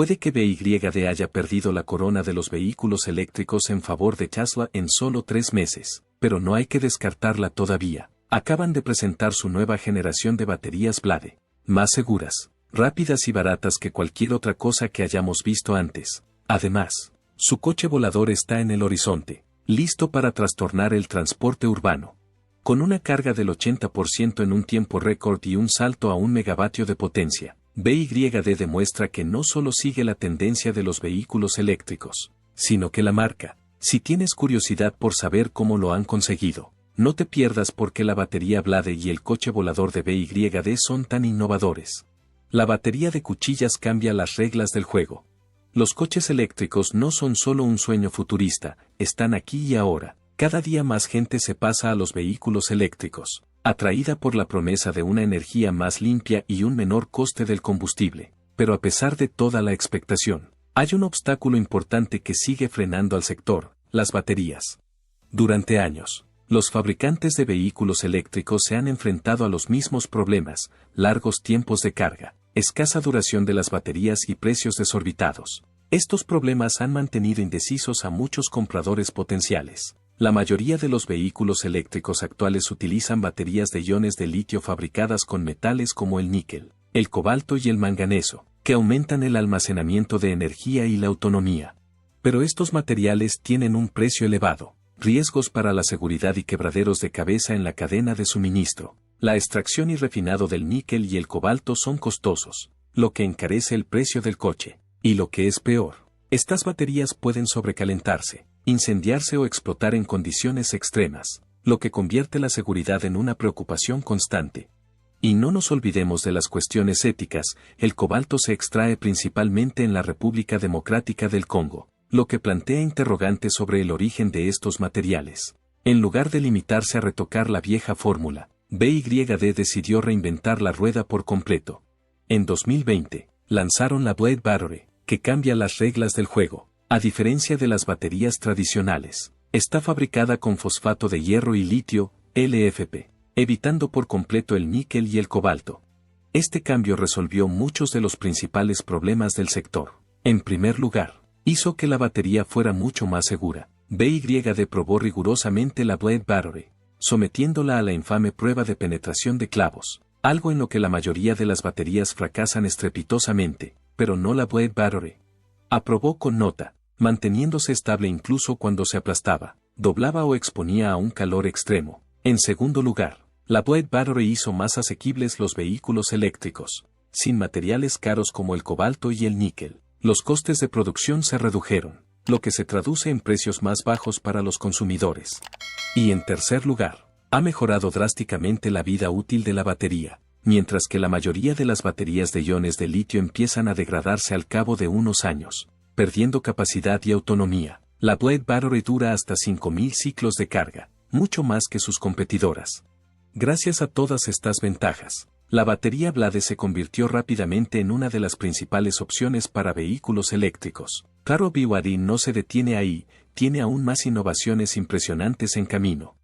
Puede que BYD haya perdido la corona de los vehículos eléctricos en favor de Tesla en solo 3 meses, pero no hay que descartarla todavía. Acaban de presentar su nueva generación de baterías Blade, más seguras, rápidas y baratas que cualquier otra cosa que hayamos visto antes. Además, su coche volador está en el horizonte, listo para trastornar el transporte urbano. Con una carga del 80% en un tiempo récord y un salto a 1 megavatio de potencia, BYD demuestra que no solo sigue la tendencia de los vehículos eléctricos, sino que la marca. Si tienes curiosidad por saber cómo lo han conseguido, no te pierdas porque la batería Blade y el coche volador de BYD son tan innovadores. La batería de cuchillas cambia las reglas del juego. Los coches eléctricos no son solo un sueño futurista, están aquí y ahora. Cada día más gente se pasa a los vehículos eléctricos, atraída por la promesa de una energía más limpia y un menor coste del combustible. Pero a pesar de toda la expectación, hay un obstáculo importante que sigue frenando al sector: las baterías. Durante años, los fabricantes de vehículos eléctricos se han enfrentado a los mismos problemas: largos tiempos de carga, escasa duración de las baterías y precios desorbitados. Estos problemas han mantenido indecisos a muchos compradores potenciales. La mayoría de los vehículos eléctricos actuales utilizan baterías de iones de litio fabricadas con metales como el níquel, el cobalto y el manganeso, que aumentan el almacenamiento de energía y la autonomía. Pero estos materiales tienen un precio elevado, riesgos para la seguridad y quebraderos de cabeza en la cadena de suministro. La extracción y refinado del níquel y el cobalto son costosos, lo que encarece el precio del coche. Y lo que es peor, estas baterías pueden sobrecalentarse, incendiarse o explotar en condiciones extremas, lo que convierte la seguridad en una preocupación constante. Y no nos olvidemos de las cuestiones éticas. El cobalto se extrae principalmente en la República Democrática del Congo, lo que plantea interrogantes sobre el origen de estos materiales. En lugar de limitarse a retocar la vieja fórmula, BYD decidió reinventar la rueda por completo. En 2020, lanzaron la Blade Battery, que cambia las reglas del juego. A diferencia de las baterías tradicionales, está fabricada con fosfato de hierro y litio, LFP, evitando por completo el níquel y el cobalto. Este cambio resolvió muchos de los principales problemas del sector. En primer lugar, hizo que la batería fuera mucho más segura. BYD probó rigurosamente la Blade Battery, sometiéndola a la infame prueba de penetración de clavos, algo en lo que la mayoría de las baterías fracasan estrepitosamente, pero no la Blade Battery. Aprobó con nota, manteniéndose estable incluso cuando se aplastaba, doblaba o exponía a un calor extremo. En segundo lugar, la Blade Battery hizo más asequibles los vehículos eléctricos. Sin materiales caros como el cobalto y el níquel, los costes de producción se redujeron, lo que se traduce en precios más bajos para los consumidores. Y en tercer lugar, ha mejorado drásticamente la vida útil de la batería. Mientras que la mayoría de las baterías de iones de litio empiezan a degradarse al cabo de unos años, perdiendo capacidad y autonomía, la Blade Battery dura hasta 5000 ciclos de carga, mucho más que sus competidoras. Gracias a todas estas ventajas, la batería Blade se convirtió rápidamente en una de las principales opciones para vehículos eléctricos. Claro, BYD no se detiene ahí, tiene aún más innovaciones impresionantes en camino.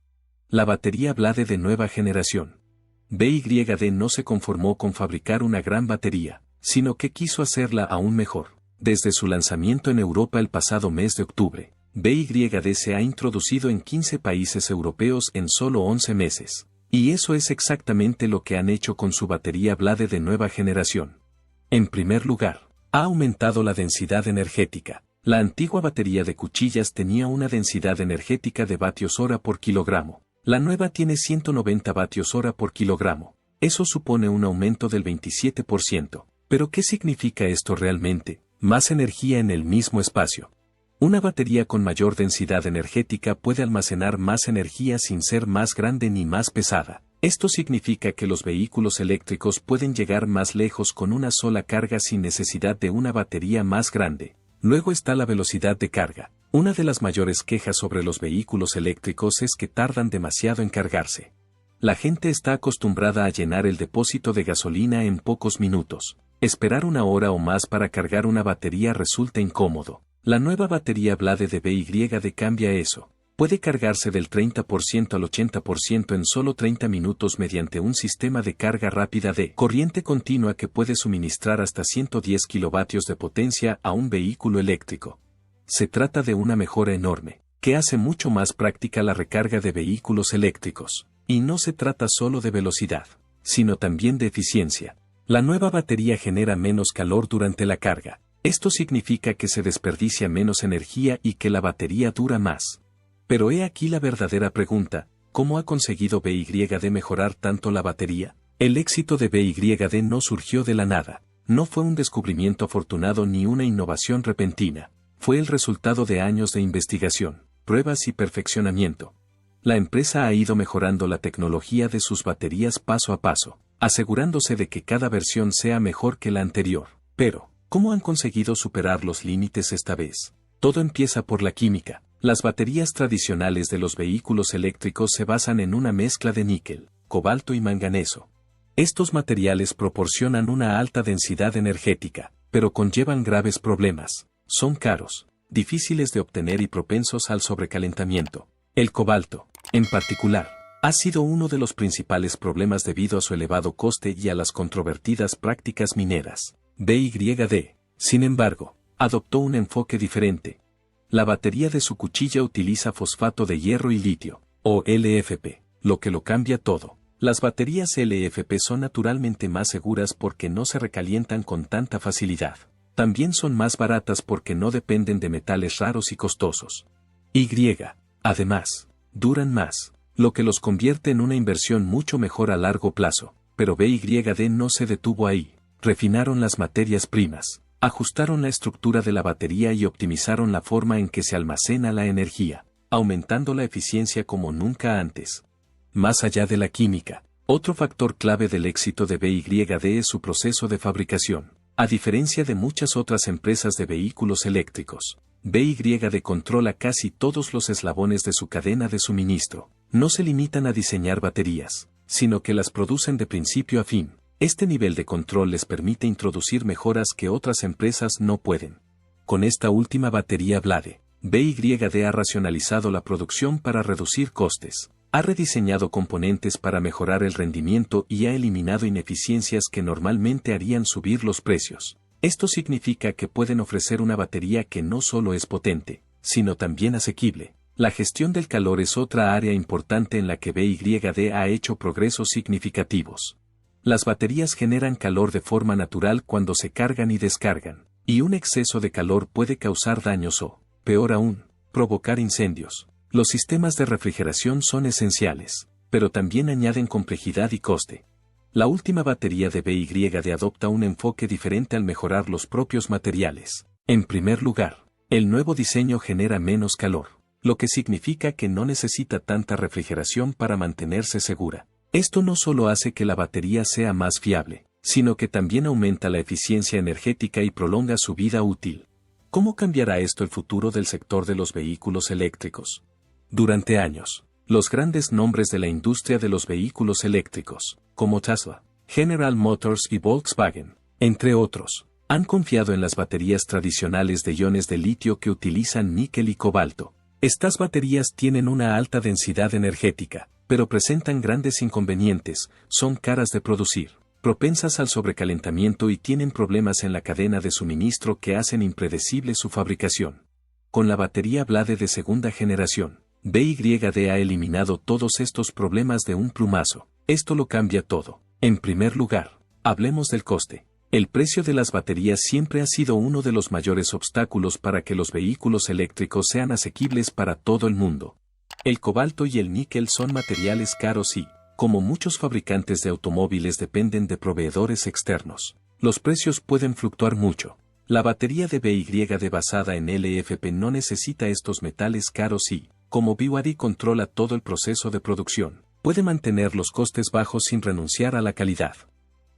La batería Blade de nueva generación. BYD no se conformó con fabricar una gran batería, sino que quiso hacerla aún mejor. Desde su lanzamiento en Europa el pasado mes de octubre, BYD se ha introducido en 15 países europeos en solo 11 meses. Y eso es exactamente lo que han hecho con su batería Blade de nueva generación. En primer lugar, ha aumentado la densidad energética. La antigua batería de cuchillas tenía una densidad energética de vatios hora por kilogramo. La nueva tiene 190 vatios hora por kilogramo. Eso supone un aumento del 27%. ¿Pero qué significa esto realmente? Más energía en el mismo espacio. Una batería con mayor densidad energética puede almacenar más energía sin ser más grande ni más pesada. Esto significa que los vehículos eléctricos pueden llegar más lejos con una sola carga sin necesidad de una batería más grande. Luego está la velocidad de carga. Una de las mayores quejas sobre los vehículos eléctricos es que tardan demasiado en cargarse. La gente está acostumbrada a llenar el depósito de gasolina en pocos minutos. Esperar una hora o más para cargar una batería resulta incómodo. La nueva batería Blade de BYD cambia eso. Puede cargarse del 30% al 80% en solo 30 minutos mediante un sistema de carga rápida de corriente continua que puede suministrar hasta 110 kilovatios de potencia a un vehículo eléctrico. Se trata de una mejora enorme, que hace mucho más práctica la recarga de vehículos eléctricos. Y no se trata solo de velocidad, sino también de eficiencia. La nueva batería genera menos calor durante la carga. Esto significa que se desperdicia menos energía y que la batería dura más. Pero he aquí la verdadera pregunta: ¿cómo ha conseguido BYD mejorar tanto la batería? El éxito de BYD no surgió de la nada. No fue un descubrimiento afortunado ni una innovación repentina. Fue el resultado de años de investigación, pruebas y perfeccionamiento. La empresa ha ido mejorando la tecnología de sus baterías paso a paso, asegurándose de que cada versión sea mejor que la anterior. Pero, ¿cómo han conseguido superar los límites esta vez? Todo empieza por la química. Las baterías tradicionales de los vehículos eléctricos se basan en una mezcla de níquel, cobalto y manganeso. Estos materiales proporcionan una alta densidad energética, pero conllevan graves problemas. Son caros, difíciles de obtener y propensos al sobrecalentamiento. El cobalto, en particular, ha sido uno de los principales problemas debido a su elevado coste y a las controvertidas prácticas mineras. BYD, sin embargo, adoptó un enfoque diferente. La batería de su cuchilla utiliza fosfato de hierro y litio, o LFP, lo que lo cambia todo. Las baterías LFP son naturalmente más seguras porque no se recalientan con tanta facilidad. También son más baratas porque no dependen de metales raros y costosos. Además, duran más, lo que los convierte en una inversión mucho mejor a largo plazo. Pero BYD no se detuvo ahí. Refinaron las materias primas, ajustaron la estructura de la batería y optimizaron la forma en que se almacena la energía, aumentando la eficiencia como nunca antes. Más allá de la química, otro factor clave del éxito de BYD es su proceso de fabricación. A diferencia de muchas otras empresas de vehículos eléctricos, BYD controla casi todos los eslabones de su cadena de suministro. No se limitan a diseñar baterías, sino que las producen de principio a fin. Este nivel de control les permite introducir mejoras que otras empresas no pueden. Con esta última batería Blade, BYD ha racionalizado la producción para reducir costes, ha rediseñado componentes para mejorar el rendimiento y ha eliminado ineficiencias que normalmente harían subir los precios. Esto significa que pueden ofrecer una batería que no solo es potente, sino también asequible. La gestión del calor es otra área importante en la que BYD ha hecho progresos significativos. Las baterías generan calor de forma natural cuando se cargan y descargan, y un exceso de calor puede causar daños o, peor aún, provocar incendios. Los sistemas de refrigeración son esenciales, pero también añaden complejidad y coste. La última batería de BYD adopta un enfoque diferente al mejorar los propios materiales. En primer lugar, el nuevo diseño genera menos calor, lo que significa que no necesita tanta refrigeración para mantenerse segura. Esto no solo hace que la batería sea más fiable, sino que también aumenta la eficiencia energética y prolonga su vida útil. ¿Cómo cambiará esto el futuro del sector de los vehículos eléctricos? Durante años, los grandes nombres de la industria de los vehículos eléctricos, como Tesla, General Motors y Volkswagen, entre otros, han confiado en las baterías tradicionales de iones de litio que utilizan níquel y cobalto. Estas baterías tienen una alta densidad energética, pero presentan grandes inconvenientes, son caras de producir, propensas al sobrecalentamiento y tienen problemas en la cadena de suministro que hacen impredecible su fabricación. Con la batería Blade de segunda generación, BYD ha eliminado todos estos problemas de un plumazo. Esto lo cambia todo. En primer lugar, hablemos del coste. El precio de las baterías siempre ha sido uno de los mayores obstáculos para que los vehículos eléctricos sean asequibles para todo el mundo. El cobalto y el níquel son materiales caros y, como muchos fabricantes de automóviles dependen de proveedores externos, los precios pueden fluctuar mucho. La batería de BYD basada en LFP no necesita estos metales caros y, como BYD controla todo el proceso de producción, puede mantener los costes bajos sin renunciar a la calidad.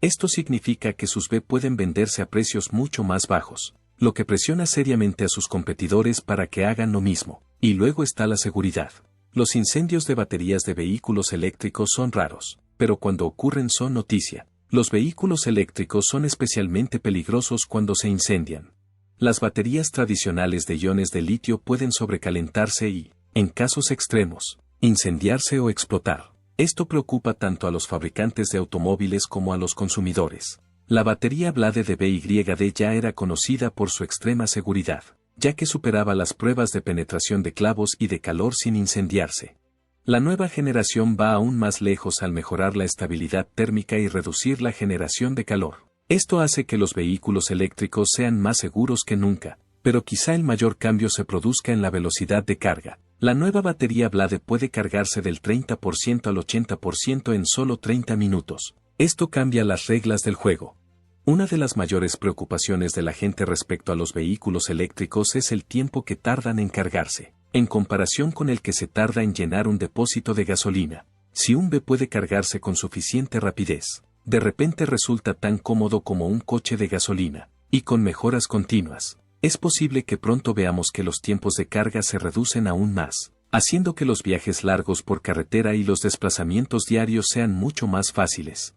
Esto significa que sus B pueden venderse a precios mucho más bajos, lo que presiona seriamente a sus competidores para que hagan lo mismo. Y luego está la seguridad. Los incendios de baterías de vehículos eléctricos son raros, pero cuando ocurren son noticia. Los vehículos eléctricos son especialmente peligrosos cuando se incendian. Las baterías tradicionales de iones de litio pueden sobrecalentarse y, en casos extremos, incendiarse o explotar. Esto preocupa tanto a los fabricantes de automóviles como a los consumidores. La batería Blade de BYD ya era conocida por su extrema seguridad, ya que superaba las pruebas de penetración de clavos y de calor sin incendiarse. La nueva generación va aún más lejos al mejorar la estabilidad térmica y reducir la generación de calor. Esto hace que los vehículos eléctricos sean más seguros que nunca, pero quizá el mayor cambio se produzca en la velocidad de carga. La nueva batería Blade puede cargarse del 30% al 80% en solo 30 minutos. Esto cambia las reglas del juego. Una de las mayores preocupaciones de la gente respecto a los vehículos eléctricos es el tiempo que tardan en cargarse, en comparación con el que se tarda en llenar un depósito de gasolina. Si un B puede cargarse con suficiente rapidez, de repente resulta tan cómodo como un coche de gasolina, y con mejoras continuas, es posible que pronto veamos que los tiempos de carga se reducen aún más, haciendo que los viajes largos por carretera y los desplazamientos diarios sean mucho más fáciles.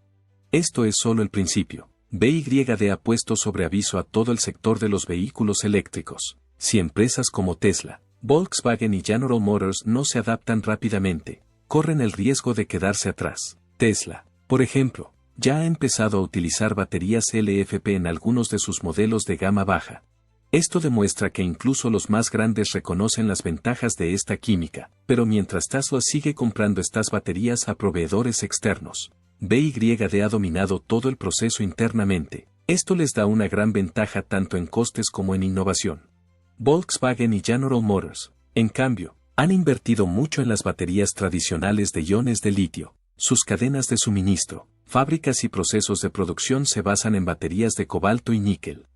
Esto es solo el principio. BYD ha puesto sobre aviso a todo el sector de los vehículos eléctricos. Si empresas como Tesla, Volkswagen y General Motors no se adaptan rápidamente, corren el riesgo de quedarse atrás. Tesla, por ejemplo, ya ha empezado a utilizar baterías LFP en algunos de sus modelos de gama baja. Esto demuestra que incluso los más grandes reconocen las ventajas de esta química, pero mientras Tesla sigue comprando estas baterías a proveedores externos, BYD ha dominado todo el proceso internamente. Esto les da una gran ventaja tanto en costes como en innovación. Volkswagen y General Motors, en cambio, han invertido mucho en las baterías tradicionales de iones de litio. Sus cadenas de suministro, fábricas y procesos de producción se basan en baterías de cobalto y níquel.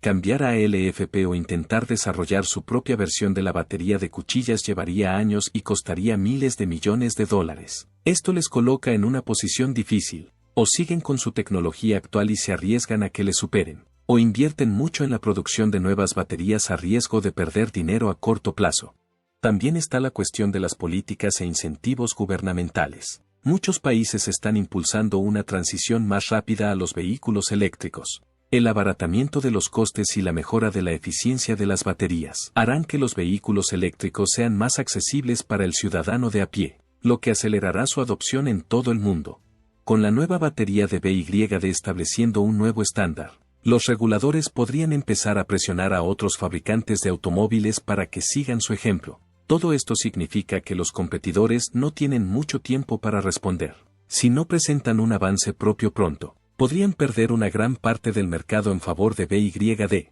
Cambiar a LFP o intentar desarrollar su propia versión de la batería de cuchillas llevaría años y costaría miles de millones de dólares. Esto les coloca en una posición difícil. O siguen con su tecnología actual y se arriesgan a que le superen, o invierten mucho en la producción de nuevas baterías a riesgo de perder dinero a corto plazo. También está la cuestión de las políticas e incentivos gubernamentales. Muchos países están impulsando una transición más rápida a los vehículos eléctricos. El abaratamiento de los costes y la mejora de la eficiencia de las baterías harán que los vehículos eléctricos sean más accesibles para el ciudadano de a pie, lo que acelerará su adopción en todo el mundo. Con la nueva batería de BYD estableciendo un nuevo estándar, los reguladores podrían empezar a presionar a otros fabricantes de automóviles para que sigan su ejemplo. Todo esto significa que los competidores no tienen mucho tiempo para responder. Si no presentan un avance propio pronto, podrían perder una gran parte del mercado en favor de BYD.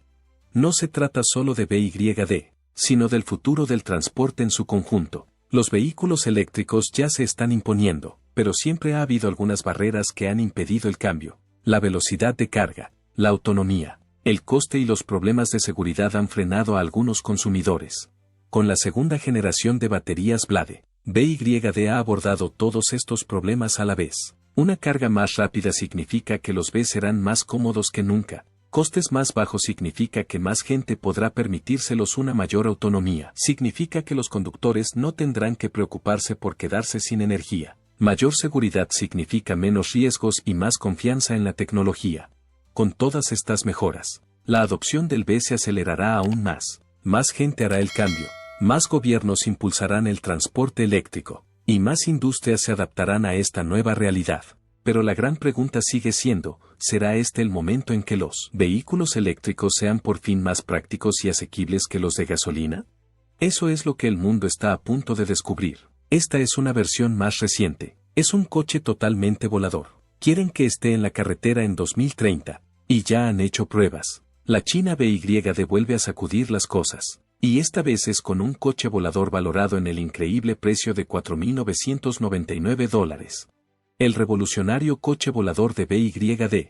No se trata solo de BYD, sino del futuro del transporte en su conjunto. Los vehículos eléctricos ya se están imponiendo, pero siempre ha habido algunas barreras que han impedido el cambio. La velocidad de carga, la autonomía, el coste y los problemas de seguridad han frenado a algunos consumidores. Con la segunda generación de baterías Blade, BYD ha abordado todos estos problemas a la vez. Una carga más rápida significa que los B serán más cómodos que nunca. Costes más bajos significa que más gente podrá permitírselos. Una mayor autonomía significa que los conductores no tendrán que preocuparse por quedarse sin energía. Mayor seguridad significa menos riesgos y más confianza en la tecnología. Con todas estas mejoras, la adopción del B se acelerará aún más. Más gente hará el cambio, más gobiernos impulsarán el transporte eléctrico, y más industrias se adaptarán a esta nueva realidad. Pero la gran pregunta sigue siendo, ¿será este el momento en que los vehículos eléctricos sean por fin más prácticos y asequibles que los de gasolina? Eso es lo que el mundo está a punto de descubrir. Esta es una versión más reciente. Es un coche totalmente volador. Quieren que esté en la carretera en 2030, y ya han hecho pruebas. La China BYD vuelve a sacudir las cosas. Y esta vez es con un coche volador valorado en el increíble precio de $4.999. El revolucionario coche volador de BYD.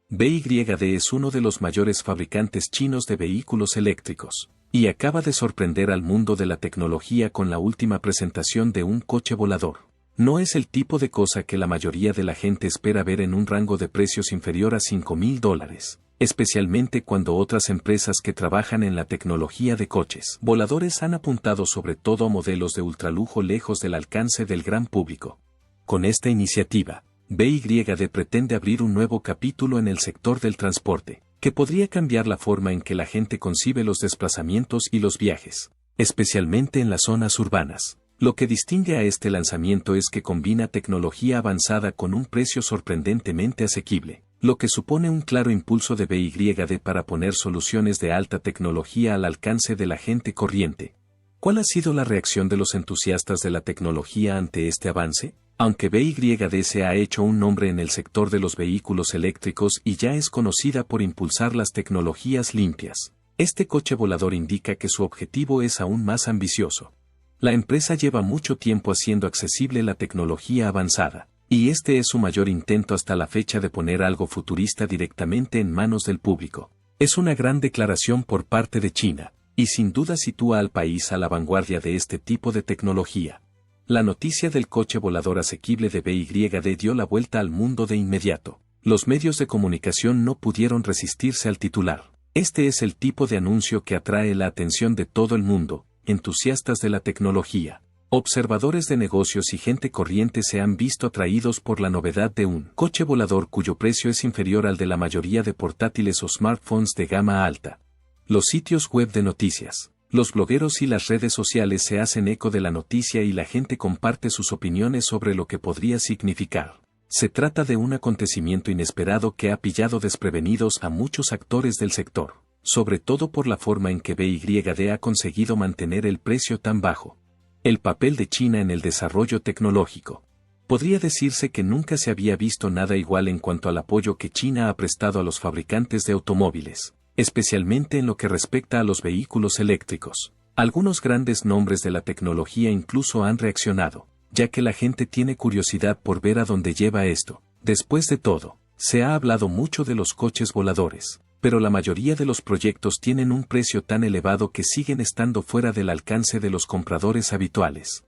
BYD es uno de los mayores fabricantes chinos de vehículos eléctricos, y acaba de sorprender al mundo de la tecnología con la última presentación de un coche volador. No es el tipo de cosa que la mayoría de la gente espera ver en un rango de precios inferior a $5.000. Especialmente cuando otras empresas que trabajan en la tecnología de coches voladores han apuntado sobre todo a modelos de ultralujo lejos del alcance del gran público. Con esta iniciativa, BYD pretende abrir un nuevo capítulo en el sector del transporte, que podría cambiar la forma en que la gente concibe los desplazamientos y los viajes. especialmente en las zonas urbanas. Lo que distingue a este lanzamiento es que combina tecnología avanzada con un precio sorprendentemente asequible, lo que supone un claro impulso de BYD para poner soluciones de alta tecnología al alcance de la gente corriente. ¿Cuál ha sido la reacción de los entusiastas de la tecnología ante este avance? Aunque BYD se ha hecho un nombre en el sector de los vehículos eléctricos y ya es conocida por impulsar las tecnologías limpias, este coche volador indica que su objetivo es aún más ambicioso. La empresa lleva mucho tiempo haciendo accesible la tecnología avanzada, y este es su mayor intento hasta la fecha de poner algo futurista directamente en manos del público. Es una gran declaración por parte de China, y sin duda sitúa al país a la vanguardia de este tipo de tecnología. La noticia del coche volador asequible de BYD dio la vuelta al mundo de inmediato. Los medios de comunicación no pudieron resistirse al titular. Este es el tipo de anuncio que atrae la atención de todo el mundo, entusiastas de la tecnología, observadores de negocios y gente corriente se han visto atraídos por la novedad de un coche volador cuyo precio es inferior al de la mayoría de portátiles o smartphones de gama alta. Los sitios web de noticias, los blogueros y las redes sociales se hacen eco de la noticia y la gente comparte sus opiniones sobre lo que podría significar. Se trata de un acontecimiento inesperado que ha pillado desprevenidos a muchos actores del sector, sobre todo por la forma en que BYD ha conseguido mantener el precio tan bajo. El papel de China en el desarrollo tecnológico. Podría decirse que nunca se había visto nada igual en cuanto al apoyo que China ha prestado a los fabricantes de automóviles, especialmente en lo que respecta a los vehículos eléctricos. Algunos grandes nombres de la tecnología incluso han reaccionado, ya que la gente tiene curiosidad por ver a dónde lleva esto. Después de todo, se ha hablado mucho de los coches voladores, pero la mayoría de los proyectos tienen un precio tan elevado que siguen estando fuera del alcance de los compradores habituales.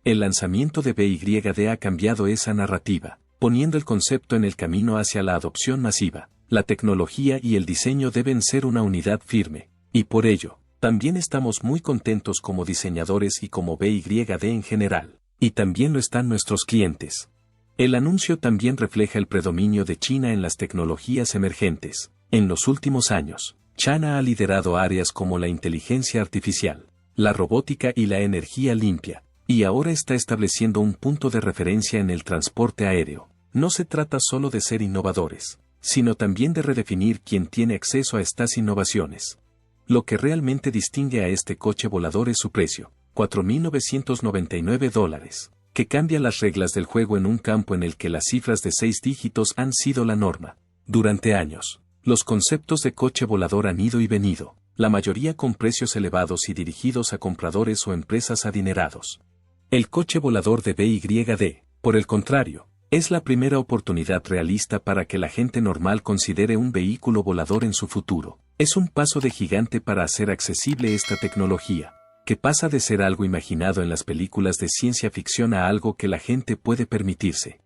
El lanzamiento de BYD ha cambiado esa narrativa, poniendo el concepto en el camino hacia la adopción masiva. La tecnología y el diseño deben ser una unidad firme, y por ello, también estamos muy contentos como diseñadores y como BYD en general, y también lo están nuestros clientes. El anuncio también refleja el predominio de China en las tecnologías emergentes. En los últimos años, China ha liderado áreas como la inteligencia artificial, la robótica y la energía limpia, y ahora está estableciendo un punto de referencia en el transporte aéreo. No se trata solo de ser innovadores, sino también de redefinir quién tiene acceso a estas innovaciones. Lo que realmente distingue a este coche volador es su precio, $4.999, que cambia las reglas del juego en un campo en el que las cifras de 6 dígitos han sido la norma. Durante años, los conceptos de coche volador han ido y venido, la mayoría con precios elevados y dirigidos a compradores o empresas adinerados. El coche volador de BYD, por el contrario, es la primera oportunidad realista para que la gente normal considere un vehículo volador en su futuro. Es un paso de gigante para hacer accesible esta tecnología, que pasa de ser algo imaginado en las películas de ciencia ficción a algo que la gente puede permitirse.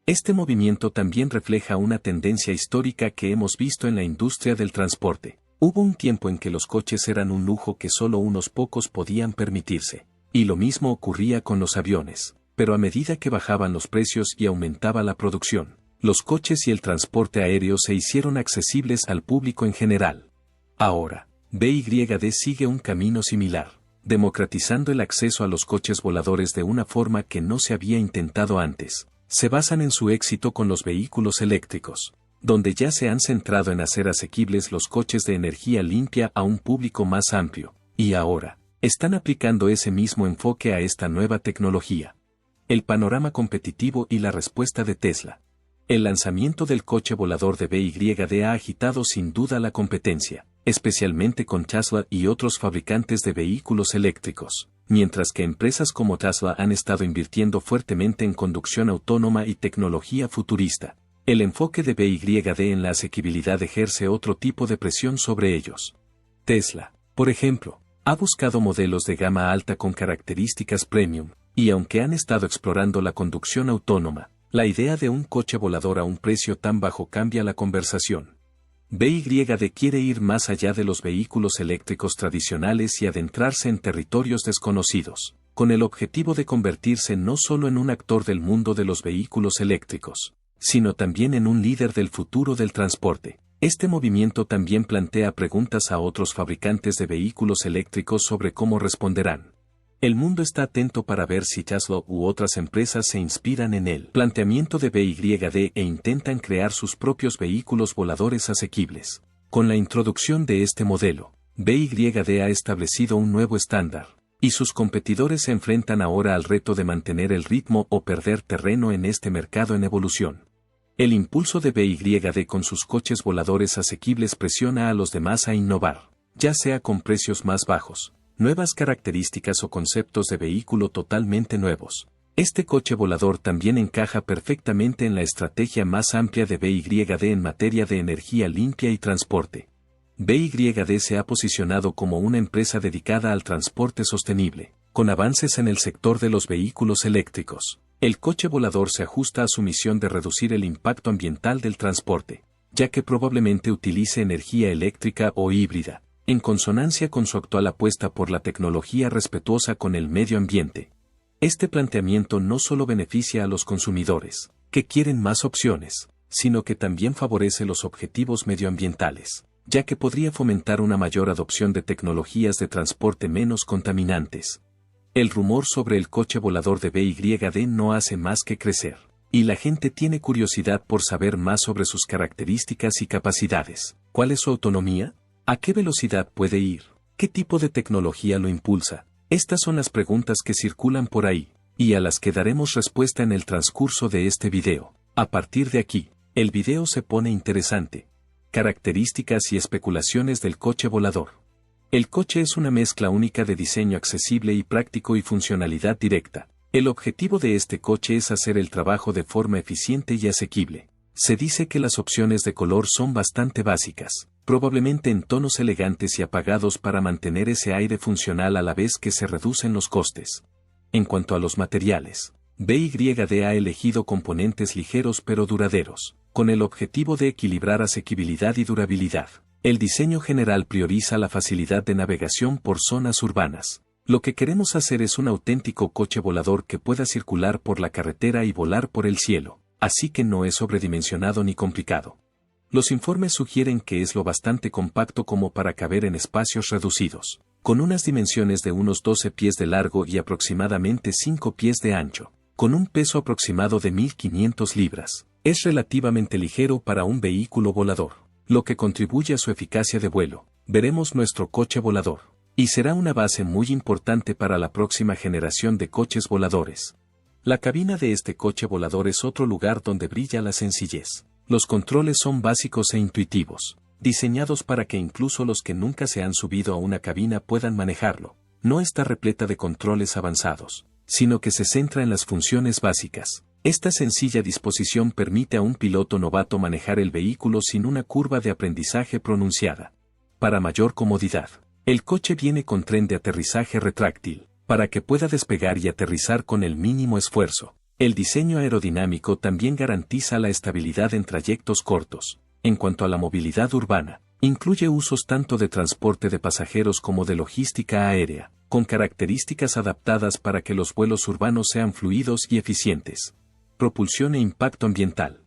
Este movimiento también refleja una tendencia histórica que hemos visto en la industria del transporte. Hubo un tiempo en que los coches eran un lujo que solo unos pocos podían permitirse, y lo mismo ocurría con los aviones, pero a medida que bajaban los precios y aumentaba la producción, los coches y el transporte aéreo se hicieron accesibles al público en general. Ahora, BYD sigue un camino similar, democratizando el acceso a los coches voladores de una forma que no se había intentado antes. Se basan en su éxito con los vehículos eléctricos, donde ya se han centrado en hacer asequibles los coches de energía limpia a un público más amplio, y ahora, están aplicando ese mismo enfoque a esta nueva tecnología. El panorama competitivo y la respuesta de Tesla. El lanzamiento del coche volador de BYD ha agitado sin duda la competencia, especialmente con Tesla y otros fabricantes de vehículos eléctricos. Mientras que empresas como Tesla han estado invirtiendo fuertemente en conducción autónoma y tecnología futurista, el enfoque de BYD en la asequibilidad ejerce otro tipo de presión sobre ellos. Tesla, por ejemplo, ha buscado modelos de gama alta con características premium, y aunque han estado explorando la conducción autónoma, la idea de un coche volador a un precio tan bajo cambia la conversación. BYD quiere ir más allá de los vehículos eléctricos tradicionales y adentrarse en territorios desconocidos, con el objetivo de convertirse no solo en un actor del mundo de los vehículos eléctricos, sino también en un líder del futuro del transporte. Este movimiento también plantea preguntas a otros fabricantes de vehículos eléctricos sobre cómo responderán. El mundo está atento para ver si Tesla u otras empresas se inspiran en el planteamiento de BYD e intentan crear sus propios vehículos voladores asequibles. Con la introducción de este modelo, BYD ha establecido un nuevo estándar, y sus competidores se enfrentan ahora al reto de mantener el ritmo o perder terreno en este mercado en evolución. El impulso de BYD con sus coches voladores asequibles presiona a los demás a innovar, ya sea con precios más bajos, nuevas características o conceptos de vehículo totalmente nuevos. Este coche volador también encaja perfectamente en la estrategia más amplia de BYD en materia de energía limpia y transporte. BYD se ha posicionado como una empresa dedicada al transporte sostenible, con avances en el sector de los vehículos eléctricos. El coche volador se ajusta a su misión de reducir el impacto ambiental del transporte, ya que probablemente utilice energía eléctrica o híbrida, en consonancia con su actual apuesta por la tecnología respetuosa con el medio ambiente. Este planteamiento no solo beneficia a los consumidores, que quieren más opciones, sino que también favorece los objetivos medioambientales, ya que podría fomentar una mayor adopción de tecnologías de transporte menos contaminantes. El rumor sobre el coche volador de BYD no hace más que crecer, y la gente tiene curiosidad por saber más sobre sus características y capacidades. ¿Cuál es su autonomía? ¿A qué velocidad puede ir? ¿Qué tipo de tecnología lo impulsa? Estas son las preguntas que circulan por ahí, y a las que daremos respuesta en el transcurso de este video. A partir de aquí, el video se pone interesante. Características y especulaciones del coche volador. El coche es una mezcla única de diseño accesible y práctico y funcionalidad directa. El objetivo de este coche es hacer el trabajo de forma eficiente y asequible. Se dice que las opciones de color son bastante básicas, probablemente en tonos elegantes y apagados para mantener ese aire funcional a la vez que se reducen los costes. En cuanto a los materiales, BYD ha elegido componentes ligeros pero duraderos, con el objetivo de equilibrar asequibilidad y durabilidad. El diseño general prioriza la facilidad de navegación por zonas urbanas. Lo que queremos hacer es un auténtico coche volador que pueda circular por la carretera y volar por el cielo, así que no es sobredimensionado ni complicado. Los informes sugieren que es lo bastante compacto como para caber en espacios reducidos, con unas dimensiones de unos 12 pies de largo y aproximadamente 5 pies de ancho, con un peso aproximado de 1.500 libras. Es relativamente ligero para un vehículo volador, lo que contribuye a su eficacia de vuelo. Veremos nuestro coche volador, y será una base muy importante para la próxima generación de coches voladores. La cabina de este coche volador es otro lugar donde brilla la sencillez. Los controles son básicos e intuitivos, diseñados para que incluso los que nunca se han subido a una cabina puedan manejarlo. No está repleta de controles avanzados, sino que se centra en las funciones básicas. Esta sencilla disposición permite a un piloto novato manejar el vehículo sin una curva de aprendizaje pronunciada. Para mayor comodidad, el coche viene con tren de aterrizaje retráctil, para que pueda despegar y aterrizar con el mínimo esfuerzo. El diseño aerodinámico también garantiza la estabilidad en trayectos cortos. En cuanto a la movilidad urbana, incluye usos tanto de transporte de pasajeros como de logística aérea, con características adaptadas para que los vuelos urbanos sean fluidos y eficientes. Propulsión e impacto ambiental.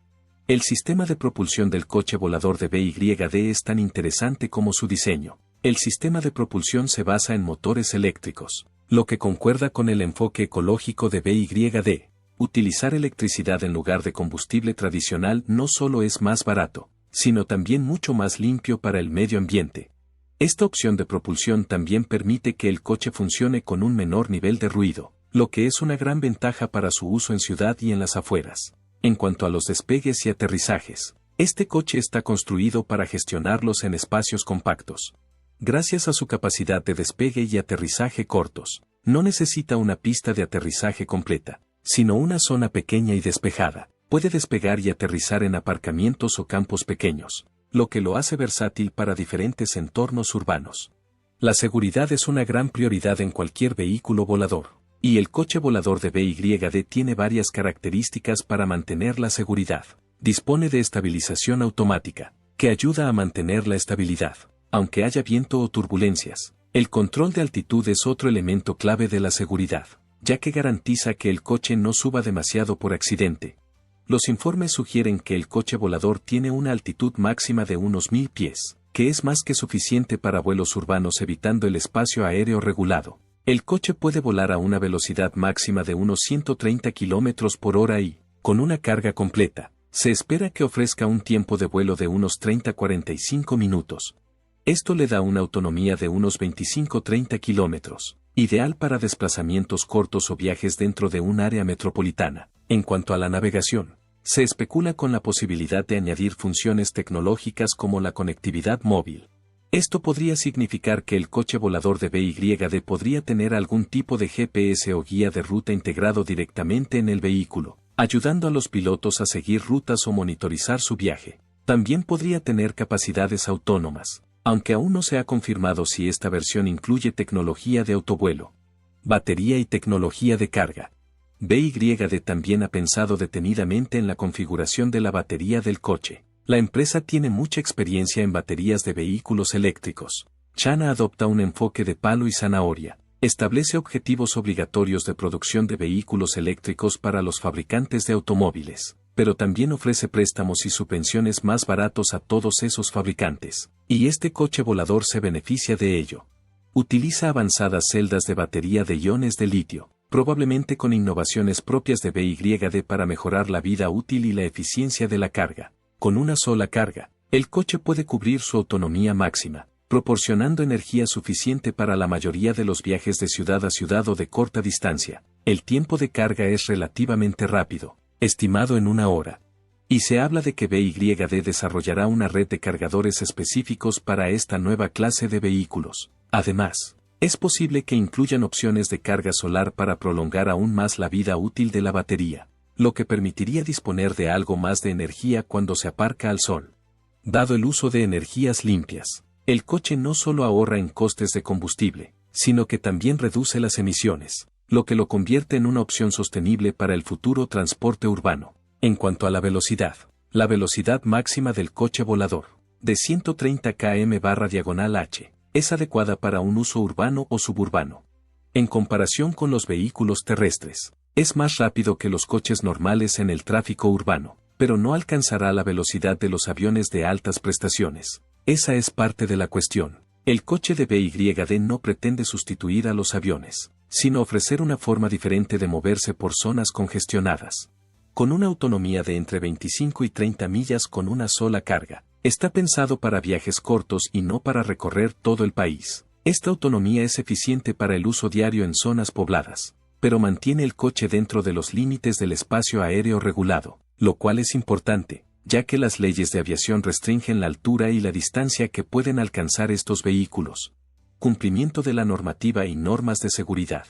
El sistema de propulsión del coche volador de BYD es tan interesante como su diseño. El sistema de propulsión se basa en motores eléctricos, lo que concuerda con el enfoque ecológico de BYD. Utilizar electricidad en lugar de combustible tradicional no solo es más barato, sino también mucho más limpio para el medio ambiente. Esta opción de propulsión también permite que el coche funcione con un menor nivel de ruido, lo que es una gran ventaja para su uso en ciudad y en las afueras. En cuanto a los despegues y aterrizajes, este coche está construido para gestionarlos en espacios compactos. Gracias a su capacidad de despegue y aterrizaje cortos, no necesita una pista de aterrizaje completa, sino una zona pequeña y despejada. Puede despegar y aterrizar en aparcamientos o campos pequeños, lo que lo hace versátil para diferentes entornos urbanos. La seguridad es una gran prioridad en cualquier vehículo volador, y el coche volador de BYD tiene varias características para mantener la seguridad. Dispone de estabilización automática, que ayuda a mantener la estabilidad, aunque haya viento o turbulencias. El control de altitud es otro elemento clave de la seguridad, ya que garantiza que el coche no suba demasiado por accidente. Los informes sugieren que el coche volador tiene una altitud máxima de unos 1000 pies, que es más que suficiente para vuelos urbanos evitando el espacio aéreo regulado. El coche puede volar a una velocidad máxima de unos 130 km por hora y, con una carga completa, se espera que ofrezca un tiempo de vuelo de unos 30-45 minutos. Esto le da una autonomía de unos 25-30 kilómetros, ideal para desplazamientos cortos o viajes dentro de un área metropolitana. En cuanto a la navegación, se especula con la posibilidad de añadir funciones tecnológicas como la conectividad móvil. Esto podría significar que el coche volador de BYD podría tener algún tipo de GPS o guía de ruta integrado directamente en el vehículo, ayudando a los pilotos a seguir rutas o monitorizar su viaje. También podría tener capacidades autónomas, aunque aún no se ha confirmado si esta versión incluye tecnología de autovuelo, batería y tecnología de carga. BYD también ha pensado detenidamente en la configuración de la batería del coche. La empresa tiene mucha experiencia en baterías de vehículos eléctricos. China adopta un enfoque de palo y zanahoria. Establece objetivos obligatorios de producción de vehículos eléctricos para los fabricantes de automóviles, pero también ofrece préstamos y subvenciones más baratos a todos esos fabricantes. Y este coche volador se beneficia de ello. Utiliza avanzadas celdas de batería de iones de litio, probablemente con innovaciones propias de BYD para mejorar la vida útil y la eficiencia de la carga. Con una sola carga, el coche puede cubrir su autonomía máxima, proporcionando energía suficiente para la mayoría de los viajes de ciudad a ciudad o de corta distancia. El tiempo de carga es relativamente rápido, estimado en 1 hora. Y se habla de que BYD desarrollará una red de cargadores específicos para esta nueva clase de vehículos. Además, es posible que incluyan opciones de carga solar para prolongar aún más la vida útil de la batería, lo que permitiría disponer de algo más de energía cuando se aparca al sol. Dado el uso de energías limpias, el coche no solo ahorra en costes de combustible, sino que también reduce las emisiones, lo que lo convierte en una opción sostenible para el futuro transporte urbano. En cuanto a la velocidad máxima del coche volador, de 130 km/h, es adecuada para un uso urbano o suburbano. En comparación con los vehículos terrestres, es más rápido que los coches normales en el tráfico urbano, pero no alcanzará la velocidad de los aviones de altas prestaciones. Esa es parte de la cuestión. El coche de BYD no pretende sustituir a los aviones, sino ofrecer una forma diferente de moverse por zonas congestionadas. Con una autonomía de entre 25 y 30 millas con una sola carga, está pensado para viajes cortos y no para recorrer todo el país. Esta autonomía es eficiente para el uso diario en zonas pobladas, pero mantiene el coche dentro de los límites del espacio aéreo regulado, lo cual es importante, ya que las leyes de aviación restringen la altura y la distancia que pueden alcanzar estos vehículos. Cumplimiento de la normativa y normas de seguridad.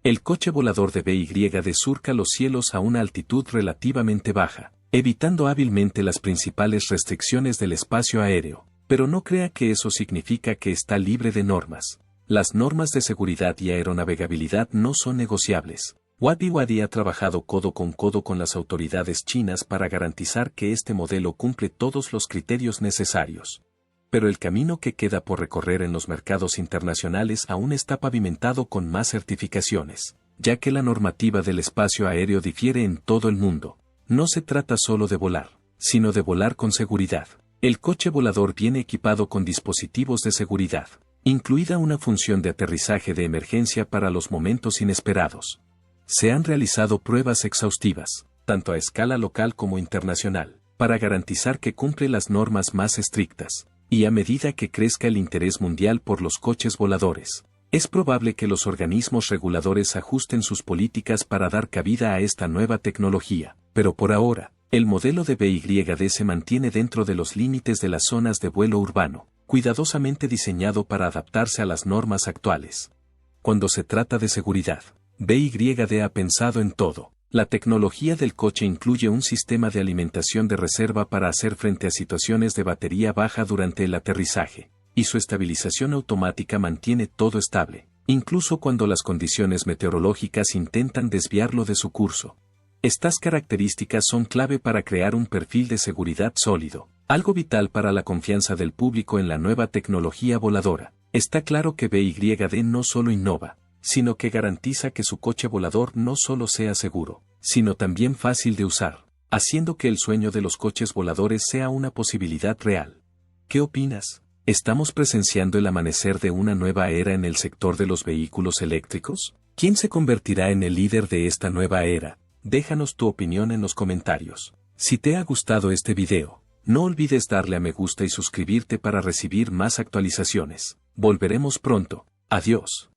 El coche volador de BYD surca los cielos a una altitud relativamente baja, evitando hábilmente las principales restricciones del espacio aéreo, pero no crea que eso significa que está libre de normas. Las normas de seguridad y aeronavegabilidad no son negociables. BYD ha trabajado codo con las autoridades chinas para garantizar que este modelo cumple todos los criterios necesarios. Pero el camino que queda por recorrer en los mercados internacionales aún está pavimentado con más certificaciones, ya que la normativa del espacio aéreo difiere en todo el mundo. No se trata solo de volar, sino de volar con seguridad. El coche volador viene equipado con dispositivos de seguridad, incluida una función de aterrizaje de emergencia para los momentos inesperados. Se han realizado pruebas exhaustivas, tanto a escala local como internacional, para garantizar que cumple las normas más estrictas, y a medida que crezca el interés mundial por los coches voladores, es probable que los organismos reguladores ajusten sus políticas para dar cabida a esta nueva tecnología, pero por ahora, el modelo de BYD se mantiene dentro de los límites de las zonas de vuelo urbano, cuidadosamente diseñado para adaptarse a las normas actuales. Cuando se trata de seguridad, BYD ha pensado en todo. La tecnología del coche incluye un sistema de alimentación de reserva para hacer frente a situaciones de batería baja durante el aterrizaje, y su estabilización automática mantiene todo estable, incluso cuando las condiciones meteorológicas intentan desviarlo de su curso. Estas características son clave para crear un perfil de seguridad sólido, algo vital para la confianza del público en la nueva tecnología voladora. Está claro que BYD no solo innova, sino que garantiza que su coche volador no solo sea seguro, sino también fácil de usar. haciendo que el sueño de los coches voladores sea una posibilidad real. ¿Qué opinas? ¿Estamos presenciando el amanecer de una nueva era en el sector de los vehículos eléctricos? ¿Quién se convertirá en el líder de esta nueva era? Déjanos tu opinión en los comentarios. Si te ha gustado este video, no olvides darle a me gusta y suscribirte para recibir más actualizaciones. Volveremos pronto. Adiós.